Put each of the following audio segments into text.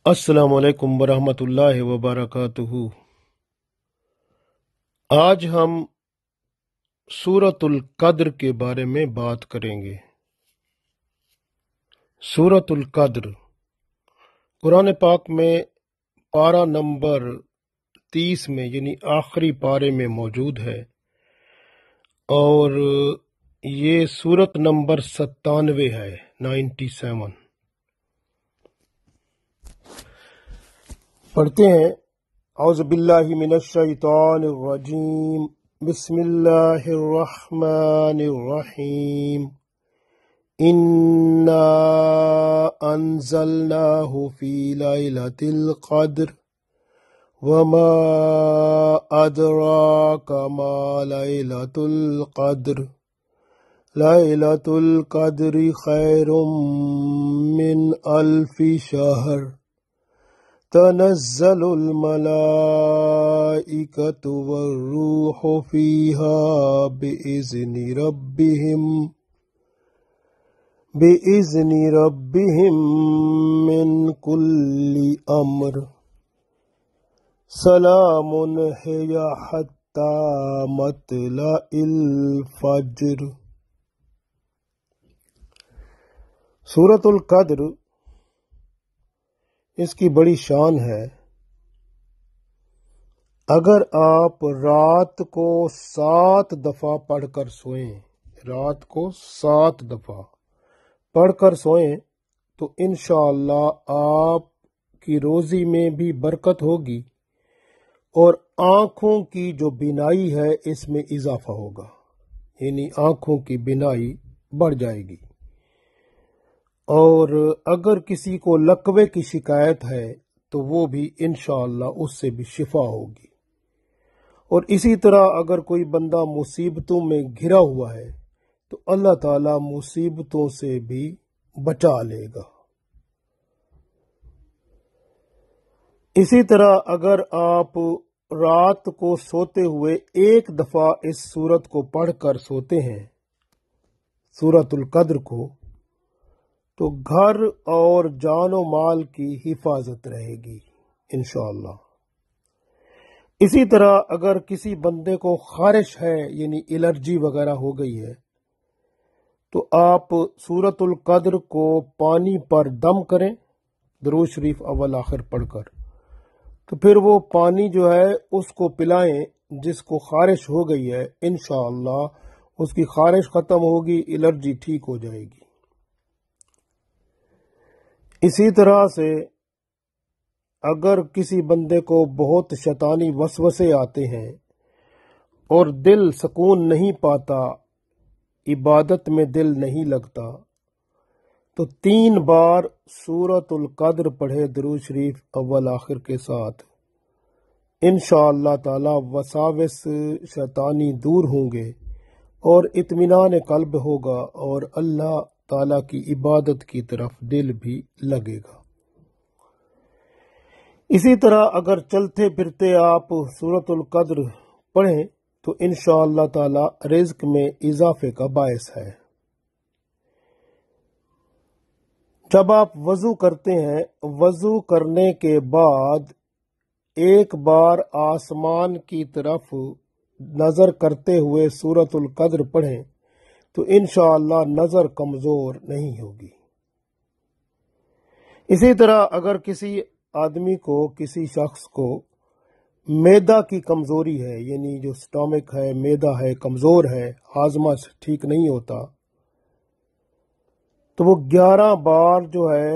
अस्सलामु अलैकुम वरहमतुल्लाहि वबरकातुहू। आज हम सूरतुल कद्र के बारे में बात करेंगे। सूरतुल कद्र कुरान पाक में पारा नंबर 30 में यानी आखिरी पारे में मौजूद है और ये सूरत नंबर 97 है, 97। पढ़ते हैं। औज़ु बिल्लाहि मिनश शैतानिर रजीम, बिस्मिल्लाहिर रहमानिर रहीम। इन्ना अंज़लनाहु फी लैलतिल क़द्र वमा अदराका मा लैलतुल क़द्र लैलतुल क़द्रि खैरुम मिन अल्फि शहर तनज़्ज़लुल मलाइकतु वर्रूहु फ़ीहा बिइज़्नि रब्बिहिम मिन कुल्लि अम्र सलामुन हिय हत्ता मत्लइल फ़ज्र। सूरतुल कद्र इसकी बड़ी शान है। अगर आप रात को 7 दफा पढ़कर सोएं, रात को 7 दफा पढ़कर सोएं तो इंशाअल्लाह आपकी रोजी में भी बरकत होगी और आंखों की जो बिनाई है इसमें इजाफा होगा, यानी आंखों की बिनाई बढ़ जाएगी। और अगर किसी को लकवे की शिकायत है तो वो भी इंशाअल्लाह उससे भी शिफा होगी। और इसी तरह अगर कोई बंदा मुसीबतों में घिरा हुआ है तो अल्लाह ताला मुसीबतों से भी बचा लेगा। इसी तरह अगर आप रात को सोते हुए 1 दफा इस सूरत को पढ़कर सोते हैं, सूरतुल कद्र को, तो घर और जानो माल की हिफाजत रहेगी इंशाअल्लाह। इसी तरह अगर किसी बंदे को खारिश है यानी एलर्जी वगैरह हो गई है तो आप सूरतुल कद्र को पानी पर दम करें, दुरूद शरीफ अव्वल आखिर पढ़कर, तो फिर वो पानी जो है उसको पिलाएं जिसको खारिश हो गई है। इंशाअल्लाह उसकी खारिश खत्म होगी, एलर्जी ठीक हो जाएगी। इसी तरह से अगर किसी बंदे को बहुत शैतानी वसवसे आते हैं और दिल सुकून नहीं पाता, इबादत में दिल नहीं लगता, तो 3 बार सूरतुल कद्र पढ़े दुरूद शरीफ अव्वल आखिर के साथ। इंशाअल्लाह ताला वसाविस शैतानी दूर होंगे और इत्मीनान कल्ब होगा और अल्लाह ताला की इबादत की तरफ दिल भी लगेगा। इसी तरह अगर चलते फिरते आप सूरतुल कद्र पढ़ें तो इंशाअल्लाह ताला रिज़्क में इजाफे का बायस है। जब आप वजू करते हैं, वजू करने के बाद 1 बार आसमान की तरफ नजर करते हुए सूरतुल कद्र पढ़ें तो इंशाअल्लाह नजर कमजोर नहीं होगी। इसी तरह अगर किसी आदमी को, किसी शख्स को मैदा की कमजोरी है, यानी जो स्टमक है, मैदा है, कमजोर है, हाजमा ठीक नहीं होता, तो वो 11 बार जो है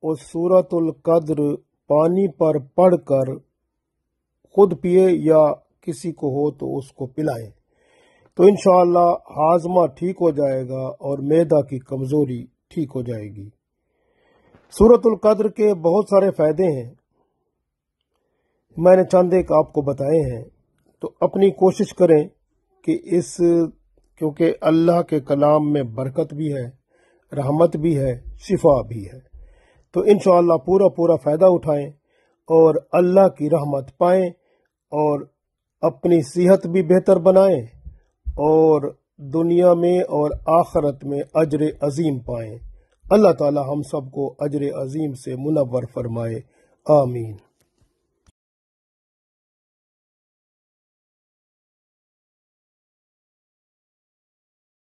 वो सूरतुल कद्र पानी पर पढ़कर खुद पिए या किसी को हो तो उसको पिलाएं, तो इंशाअल्लाह हाजमा ठीक हो जाएगा और मैदा की कमजोरी ठीक हो जाएगी। सूरतुल कद्र के बहुत सारे फायदे हैं, मैंने चंद एक आपको बताए हैं, तो अपनी कोशिश करें कि क्योंकि अल्लाह के कलाम में बरकत भी है, रहमत भी है, शिफा भी है, तो इंशाअल्लाह पूरा फायदा उठाएं और अल्लाह की रहमत पाएं और अपनी सेहत भी बेहतर बनाएं और दुनिया में और आखिरत में अजर अजीम पाएं। اللہ تعالی ہم سب کو اجر عظیم سے منور فرمائے، آمین۔